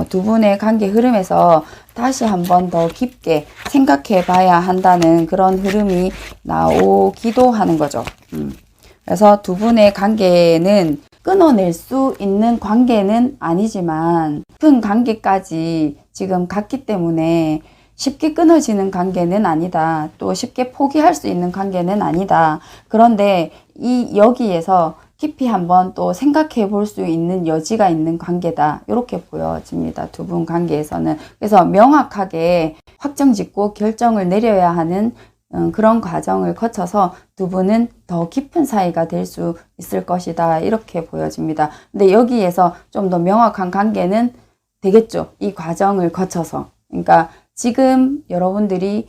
두 분의 관계 흐름에서 다시 한번 더 깊게 생각해 봐야 한다는 그런 흐름이 나오기도 하는 거죠. 그래서 두 분의 관계는 끊어낼 수 있는 관계는 아니지만 깊은 관계까지 지금 갔기 때문에 쉽게 끊어지는 관계는 아니다. 또 쉽게 포기할 수 있는 관계는 아니다. 그런데 여기에서 깊이 한번 또 생각해 볼 수 있는 여지가 있는 관계다. 이렇게 보여집니다. 두 분 관계에서는. 그래서 명확하게 확정짓고 결정을 내려야 하는 그런 과정을 거쳐서 두 분은 더 깊은 사이가 될 수 있을 것이다. 이렇게 보여집니다. 근데 여기에서 좀 더 명확한 관계는 되겠죠. 이 과정을 거쳐서. 그러니까 지금 여러분들이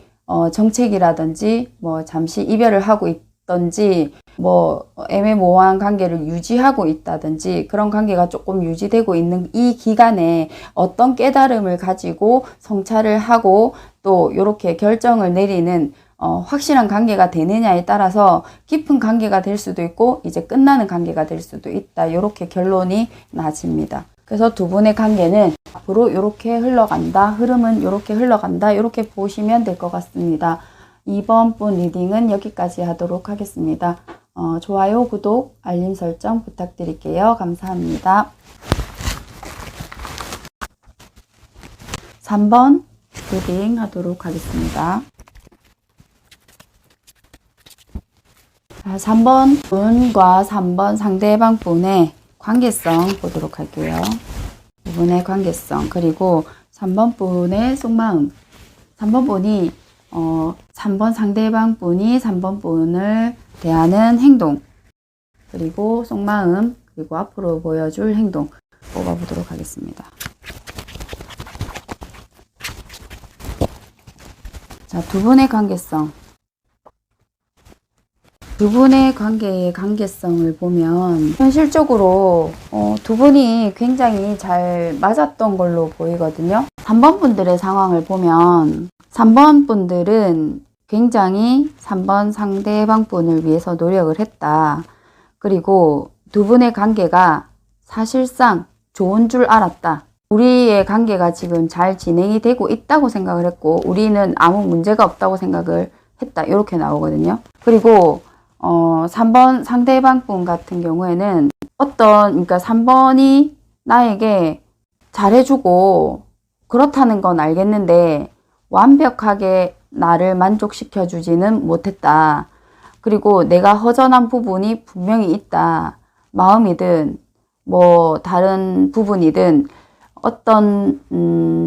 정책이라든지 뭐 잠시 이별을 하고 있던지 뭐 애매모호한 관계를 유지하고 있다든지 그런 관계가 조금 유지되고 있는 이 기간에 어떤 깨달음을 가지고 성찰을 하고 또 이렇게 결정을 내리는 확실한 관계가 되느냐에 따라서 깊은 관계가 될 수도 있고 이제 끝나는 관계가 될 수도 있다. 이렇게 결론이 나집니다. 그래서 두 분의 관계는 앞으로 이렇게 흘러간다. 흐름은 이렇게 흘러간다. 이렇게 보시면 될 것 같습니다. 이번 분 리딩은 여기까지 하도록 하겠습니다. 좋아요, 구독, 알림 설정 부탁드릴게요. 감사합니다. 3번 리딩 하도록 하겠습니다. 3번 분과 3번 상대방 분의 관계성 보도록 할게요. 두 분의 관계성 그리고 3번 분의 속마음 3번 분이 3번 상대방 분이 3번 분을 대하는 행동 그리고 속마음 그리고 앞으로 보여줄 행동 뽑아보도록 하겠습니다. 자, 두 분의 관계성 두 분의 관계의 관계성을 보면 현실적으로 두 분이 굉장히 잘 맞았던 걸로 보이거든요. 3번 분들의 상황을 보면 3번 분들은 굉장히 3번 상대방 분을 위해서 노력을 했다. 그리고 두 분의 관계가 사실상 좋은 줄 알았다. 우리의 관계가 지금 잘 진행이 되고 있다고 생각을 했고 우리는 아무 문제가 없다고 생각을 했다. 이렇게 나오거든요. 그리고 3번 상대방 분 같은 경우에는 그러니까 3번이 나에게 잘해주고 그렇다는 건 알겠는데 완벽하게 나를 만족시켜 주지는 못했다. 그리고 내가 허전한 부분이 분명히 있다. 마음이든 뭐 다른 부분이든 어떤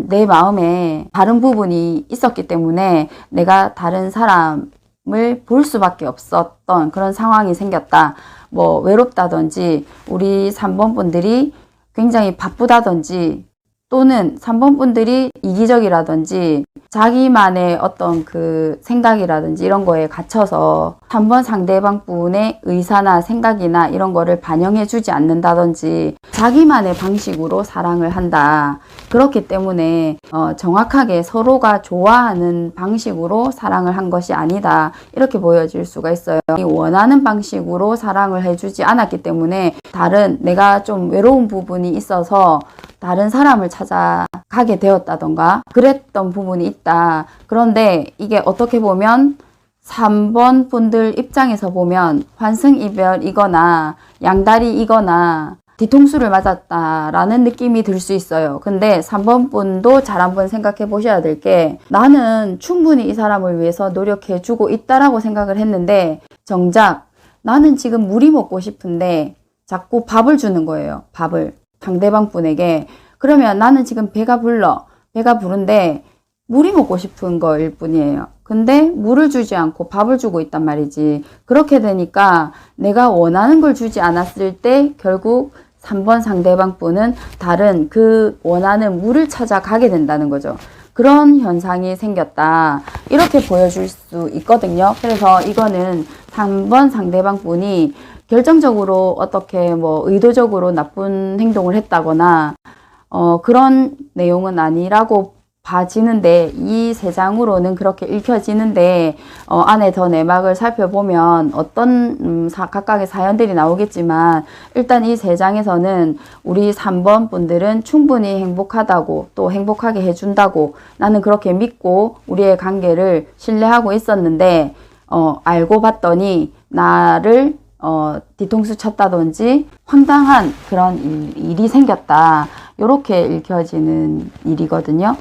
내 마음에 다른 부분이 있었기 때문에 내가 다른 사람을 볼 수밖에 없었던 그런 상황이 생겼다. 뭐 외롭다든지 우리 3번 분들이 굉장히 바쁘다든지 또는 3번 분들이 이기적이라든지 자기만의 어떤 그 생각이라든지 이런 거에 갇혀서 3번 상대방 분의 의사나 생각이나 이런 거를 반영해 주지 않는다든지 자기만의 방식으로 사랑을 한다. 그렇기 때문에 정확하게 서로가 좋아하는 방식으로 사랑을 한 것이 아니다. 이렇게 보여질 수가 있어요. 원하는 방식으로 사랑을 해주지 않았기 때문에 다른 내가 좀 외로운 부분이 있어서 다른 사람을 찾아가게 되었다던가 그랬던 부분이 있다. 그런데 이게 어떻게 보면 3번 분들 입장에서 보면 환승이별이거나 양다리이거나 뒤통수를 맞았다라는 느낌이 들 수 있어요. 근데 3번 분도 잘 한번 생각해 보셔야 될 게 나는 충분히 이 사람을 위해서 노력해 주고 있다라고 생각을 했는데 정작 나는 지금 물이 먹고 싶은데 자꾸 밥을 주는 거예요. 밥을. 상대방 분에게. 그러면 나는 지금 배가 부른데 물이 먹고 싶은 거일 뿐이에요. 근데 물을 주지 않고 밥을 주고 있단 말이지. 그렇게 되니까 내가 원하는 걸 주지 않았을 때 결국 3번 상대방 분은 다른 그 원하는 물을 찾아가게 된다는 거죠. 그런 현상이 생겼다. 이렇게 보여줄 수 있거든요. 그래서 이거는 3번 상대방 분이 결정적으로 어떻게 뭐 의도적으로 나쁜 행동을 했다거나 그런 내용은 아니라고 봐지는데, 이 세 장으로는 그렇게 읽혀지는데, 안에 더 내막을 살펴보면 어떤 각각의 사연들이 나오겠지만, 일단 이 세 장에서는 우리 3번 분들은 충분히 행복하다고, 또 행복하게 해준다고 나는 그렇게 믿고 우리의 관계를 신뢰하고 있었는데, 알고 봤더니 나를 뒤통수 쳤다든지 황당한 그런 일이 생겼다. 이렇게 읽혀지는 일이거든요.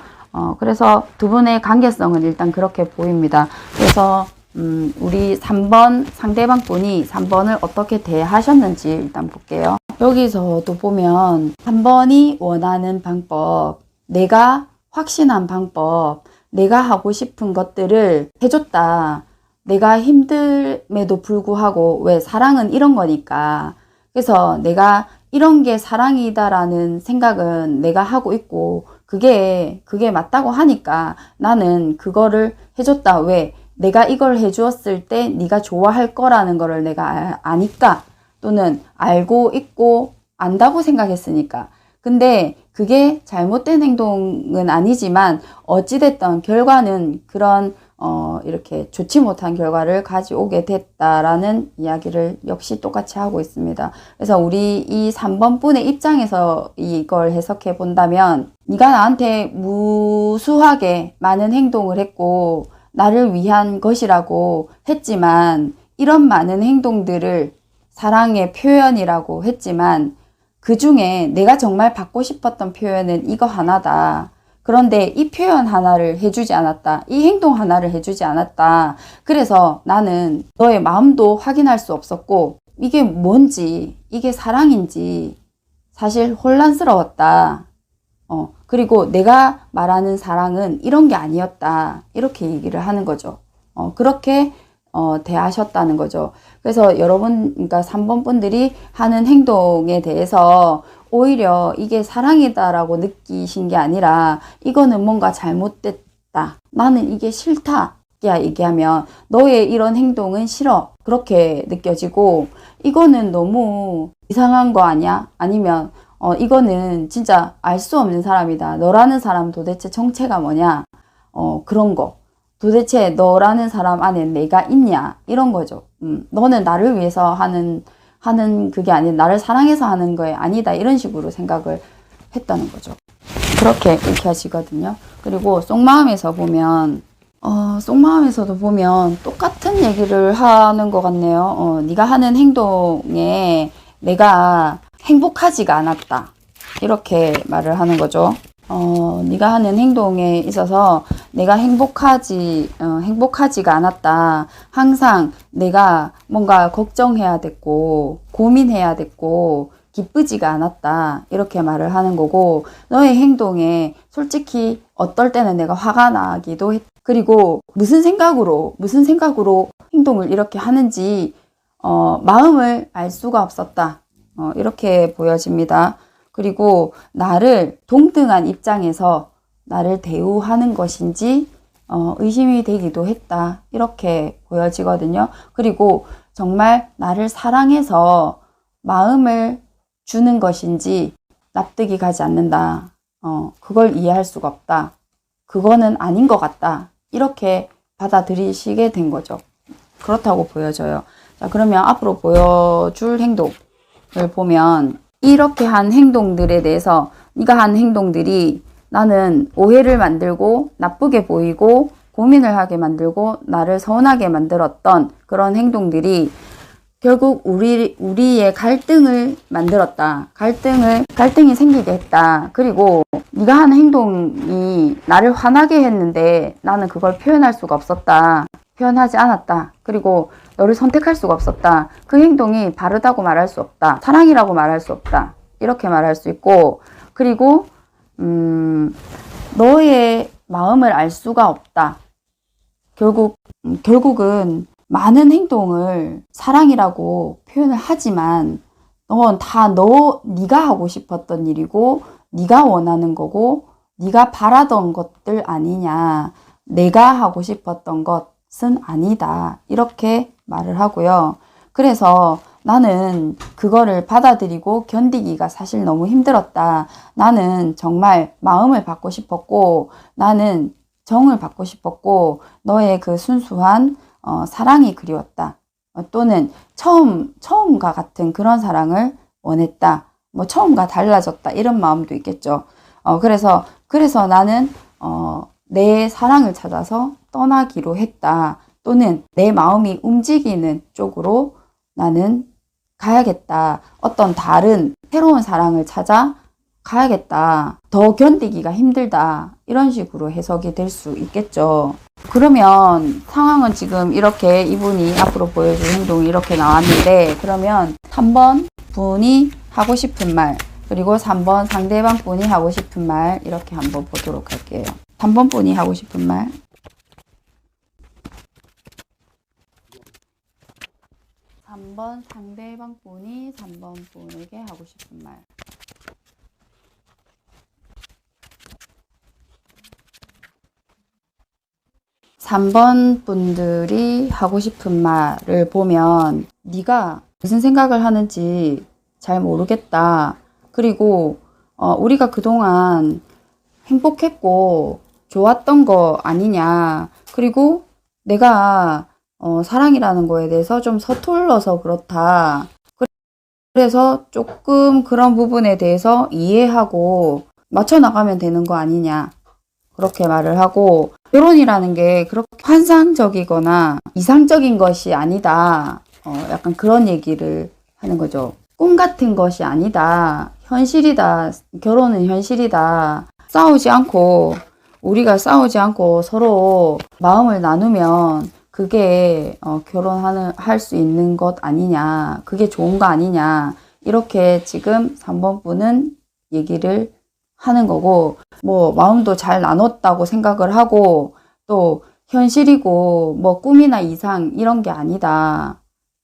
그래서 두 분의 관계성은 일단 그렇게 보입니다. 그래서 우리 3번 상대방 분이 3번을 어떻게 대하셨는지 일단 볼게요. 여기서도 보면 3번이 원하는 방법, 내가 확신한 방법, 내가 하고 싶은 것들을 해줬다. 내가 힘듦에도 불구하고, 왜 사랑은 이런 거니까. 그래서 내가 이런 게 사랑이다라는 생각은 내가 하고 있고, 그게 맞다고 하니까 나는 그거를 해줬다. 왜? 내가 이걸 해주었을 때 네가 좋아할 거라는 거를 내가 아니까, 또는 알고 있고 안다고 생각했으니까. 근데 그게 잘못된 행동은 아니지만 어찌됐던 결과는 그런 이렇게 좋지 못한 결과를 가져오게 됐다라는 이야기를 역시 똑같이 하고 있습니다. 그래서 우리 이 3번 분의 입장에서 이걸 해석해 본다면, 네가 나한테 무수하게 많은 행동을 했고 나를 위한 것이라고 했지만, 이런 많은 행동들을 사랑의 표현이라고 했지만 그 중에 내가 정말 받고 싶었던 표현은 이거 하나다. 그런데 이 표현 하나를 해주지 않았다. 이 행동 하나를 해주지 않았다. 그래서 나는 너의 마음도 확인할 수 없었고, 이게 뭔지, 이게 사랑인지 사실 혼란스러웠다. 그리고 내가 말하는 사랑은 이런 게 아니었다. 이렇게 얘기를 하는 거죠. 그렇게 대하셨다는 거죠. 그래서 여러분, 그러니까 3번 분들이 하는 행동에 대해서 오히려 이게 사랑이다라고 느끼신 게 아니라, 이거는 뭔가 잘못됐다. 나는 이게 싫다. 야, 얘기하면 너의 이런 행동은 싫어. 그렇게 느껴지고, 이거는 너무 이상한 거 아니야? 아니면 이거는 진짜 알 수 없는 사람이다. 너라는 사람 도대체 정체가 뭐냐? 그런 거. 도대체 너라는 사람 안에 내가 있냐? 이런 거죠. 너는 나를 위해서 하는 그게 아닌, 나를 사랑해서 하는 거에 아니다. 이런 식으로 생각을 했다는 거죠. 그렇게 읽혀지거든요. 그리고 속마음에서 보면, 속마음에서도 보면 똑같은 얘기를 하는 것 같네요. 네가 하는 행동에 내가 행복하지가 않았다. 이렇게 말을 하는 거죠. 네가 하는 행동에 있어서 내가 행복하지가 않았다. 항상 내가 뭔가 걱정해야 됐고, 고민해야 됐고, 기쁘지가 않았다. 이렇게 말을 하는 거고, 너의 행동에 솔직히 어떨 때는 내가 화가 나기도 했. 그리고 무슨 생각으로 행동을 이렇게 하는지, 마음을 알 수가 없었다. 이렇게 보여집니다. 그리고 나를 동등한 입장에서 나를 대우하는 것인지 의심이 되기도 했다. 이렇게 보여지거든요. 그리고 정말 나를 사랑해서 마음을 주는 것인지 납득이 가지 않는다. 그걸 이해할 수가 없다. 그거는 아닌 것 같다. 이렇게 받아들이시게 된 거죠. 그렇다고 보여져요. 자, 그러면 앞으로 보여줄 행동을 보면, 이렇게 한 행동들에 대해서, 네가 한 행동들이 나는 오해를 만들고 나쁘게 보이고 고민을 하게 만들고 나를 서운하게 만들었던 그런 행동들이 결국 우리의 갈등을 만들었다. 갈등이 생기게 했다. 그리고 네가 하는 행동이 나를 화나게 했는데 나는 그걸 표현할 수가 없었다. 표현하지 않았다. 그리고 너를 선택할 수가 없었다. 그 행동이 바르다고 말할 수 없다. 사랑이라고 말할 수 없다. 이렇게 말할 수 있고, 그리고 너의 마음을 알 수가 없다. 결국은 많은 행동을 사랑이라고 표현을 하지만 넌 다 네가 하고 싶었던 일이고 네가 원하는 거고 네가 바라던 것들 아니냐. 내가 하고 싶었던 것은 아니다. 이렇게 말을 하고요. 그래서 나는 그거를 받아들이고 견디기가 사실 너무 힘들었다. 나는 정말 마음을 받고 싶었고 나는 정을 받고 싶었고 너의 그 순수한 사랑이 그리웠다. 또는 처음과 같은 그런 사랑을 원했다. 뭐 처음과 달라졌다. 이런 마음도 있겠죠. 그래서 나는 내 사랑을 찾아서 떠나기로 했다. 또는 내 마음이 움직이는 쪽으로 나는 가야겠다. 어떤 다른 새로운 사랑을 찾아 가야겠다. 더 견디기가 힘들다. 이런 식으로 해석이 될 수 있겠죠. 그러면 상황은 지금 이렇게 이분이 앞으로 보여줄 행동이 이렇게 나왔는데 그러면 3번 분이 하고 싶은 말 그리고 3번 상대방 분이 하고 싶은 말 이렇게 한번 보도록 할게요. 3번 분이 하고 싶은 말 3번 상대방 분이 3번 분에게 하고 싶은 말 3번 분들이 하고 싶은 말을 보면 네가 무슨 생각을 하는지 잘 모르겠다. 그리고 우리가 그동안 행복했고 좋았던 거 아니냐. 그리고 내가 사랑이라는 거에 대해서 좀 서툴러서 그렇다. 그래서 조금 그런 부분에 대해서 이해하고 맞춰 나가면 되는 거 아니냐. 그렇게 말을 하고 결혼이라는 게 그렇게 환상적이거나 이상적인 것이 아니다. 약간 그런 얘기를 하는 거죠. 꿈 같은 것이 아니다. 현실이다. 결혼은 현실이다. 우리가 싸우지 않고 서로 마음을 나누면 그게 할 수 있는 것 아니냐. 그게 좋은 거 아니냐. 이렇게 지금 3번 분은 얘기를 하는 거고 뭐 마음도 잘 나눴다고 생각을 하고 또 현실이고 뭐 꿈이나 이상 이런 게 아니다.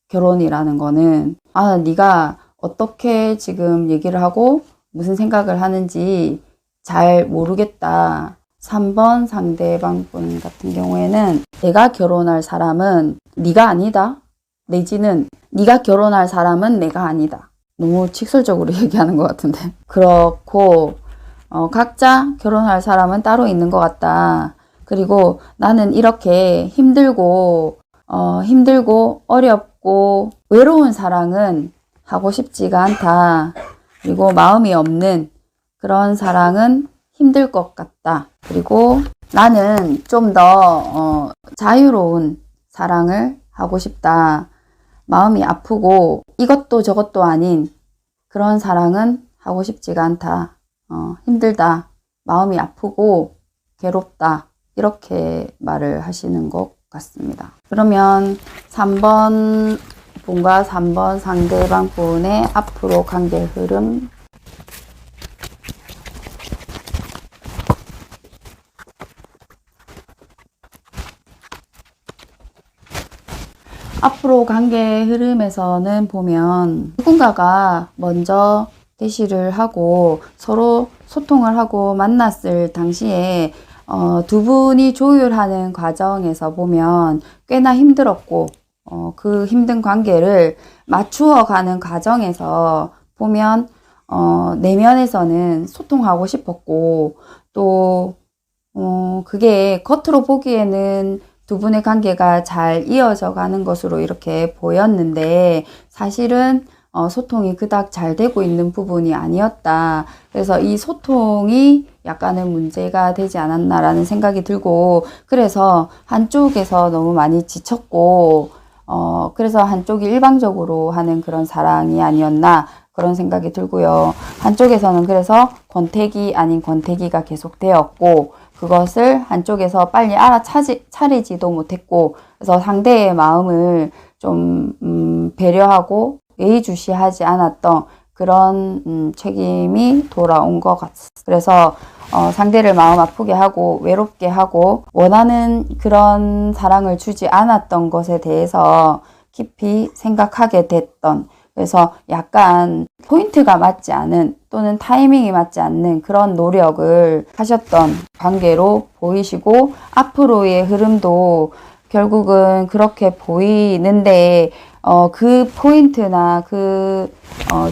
결혼이라는 거는 네가 어떻게 지금 얘기를 하고 무슨 생각을 하는지 잘 모르겠다. 3번 상대방 분 같은 경우에는 내가 결혼할 사람은 네가 아니다. 내지는 네가 결혼할 사람은 내가 아니다. 너무 직설적으로 얘기하는 것 같은데 그렇고 각자 결혼할 사람은 따로 있는 것 같다. 그리고 나는 이렇게 힘들고 어렵고 외로운 사랑은 하고 싶지가 않다. 그리고 마음이 없는 그런 사랑은 힘들 것 같다. 그리고 나는 좀 더 자유로운 사랑을 하고 싶다. 마음이 아프고 이것도 저것도 아닌 그런 사랑은 하고 싶지가 않다. 힘들다. 마음이 아프고 괴롭다. 이렇게 말을 하시는 것 같습니다. 그러면 3번 분과 3번 상대방 분의 앞으로 관계 흐름 앞으로 관계 흐름에서는 보면 누군가가 먼저 대시를 하고 서로 소통을 하고 만났을 당시에 두 분이 조율하는 과정에서 보면 꽤나 힘들었고 그 힘든 관계를 맞추어 가는 과정에서 보면 내면에서는 소통하고 싶었고 또 그게 겉으로 보기에는 두 분의 관계가 잘 이어져 가는 것으로 이렇게 보였는데 사실은 소통이 그닥 잘 되고 있는 부분이 아니었다. 그래서 이 소통이 약간은 문제가 되지 않았나라는 생각이 들고 그래서 한쪽에서 너무 많이 지쳤고 그래서 한쪽이 일방적으로 하는 그런 사랑이 아니었나 그런 생각이 들고요. 한쪽에서는 그래서 권태기 아닌 권태기가 계속되었고 그것을 한쪽에서 빨리 알아차리지도 못했고 그래서 상대의 마음을 좀 배려하고 예의주시하지 않았던 그런 책임이 돌아온 것 같습니다. 그래서 상대를 마음 아프게 하고 외롭게 하고 원하는 그런 사랑을 주지 않았던 것에 대해서 깊이 생각하게 됐던, 그래서 약간 포인트가 맞지 않은 또는 타이밍이 맞지 않는 그런 노력을 하셨던 관계로 보이시고, 앞으로의 흐름도 결국은 그렇게 보이는데 그 포인트나 그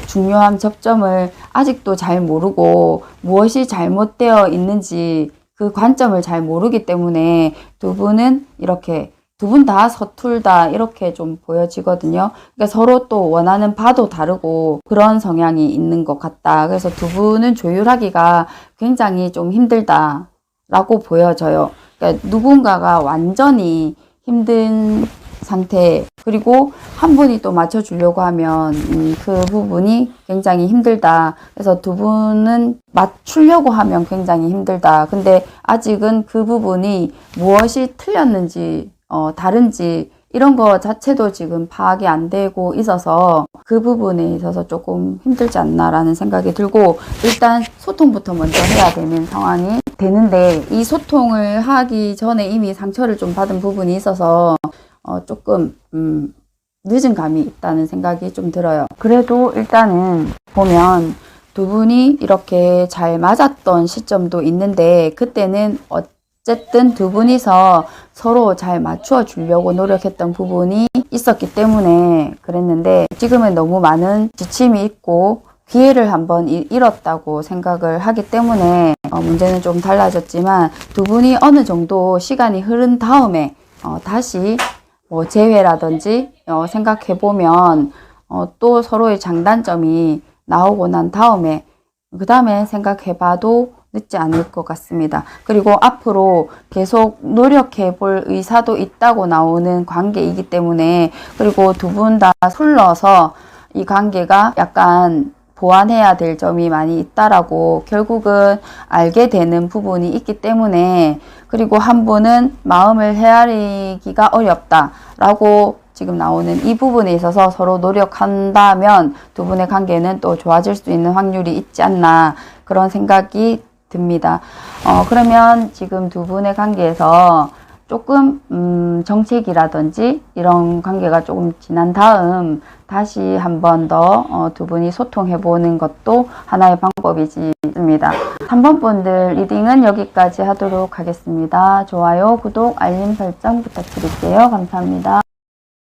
중요한 접점을 아직도 잘 모르고 무엇이 잘못되어 있는지 그 관점을 잘 모르기 때문에 두 분은 이렇게 두 분 다 서툴다 이렇게 좀 보여지거든요. 그러니까 서로 또 원하는 바도 다르고 그런 성향이 있는 것 같다. 그래서 두 분은 조율하기가 굉장히 좀 힘들다라고 보여져요. 그러니까 누군가가 완전히 힘든 상태, 그리고 한 분이 또 맞춰주려고 하면 그 부분이 굉장히 힘들다. 그래서 두 분은 맞추려고 하면 굉장히 힘들다. 근데 아직은 그 부분이 무엇이 틀렸는지 다른지 이런 거 자체도 지금 파악이 안 되고 있어서 그 부분에 있어서 조금 힘들지 않나라는 생각이 들고, 일단 소통부터 먼저 해야 되는 상황이 되는데 이 소통을 하기 전에 이미 상처를 좀 받은 부분이 있어서 조금 늦은 감이 있다는 생각이 좀 들어요. 그래도 일단은 보면 두 분이 이렇게 잘 맞았던 시점도 있는데 그때는 어쨌든 두 분이서 서로 잘 맞추어 주려고 노력했던 부분이 있었기 때문에 그랬는데, 지금은 너무 많은 지침이 있고 기회를 한번 잃었다고 생각을 하기 때문에 문제는 좀 달라졌지만, 두 분이 어느 정도 시간이 흐른 다음에 다시 뭐 재회라든지 생각해보면 또 서로의 장단점이 나오고 난 다음에 그 다음에 생각해봐도 늦지 않을 것 같습니다. 그리고 앞으로 계속 노력해 볼 의사도 있다고 나오는 관계이기 때문에, 그리고 두 분 다 술러서 이 관계가 약간 보완해야 될 점이 많이 있다라고 결국은 알게 되는 부분이 있기 때문에, 그리고 한 분은 마음을 헤아리기가 어렵다라고 지금 나오는 이 부분에 있어서 서로 노력한다면 두 분의 관계는 또 좋아질 수 있는 확률이 있지 않나, 그런 생각이 듭니다. 그러면 지금 두 분의 관계에서 조금 정책이라든지 이런 관계가 조금 지난 다음 다시 한 번 더 두 분이 소통해 보는 것도 하나의 방법이지 있습니다. 3번 분들 리딩은 여기까지 하도록 하겠습니다. 좋아요, 구독, 알림 설정 부탁드릴게요. 감사합니다.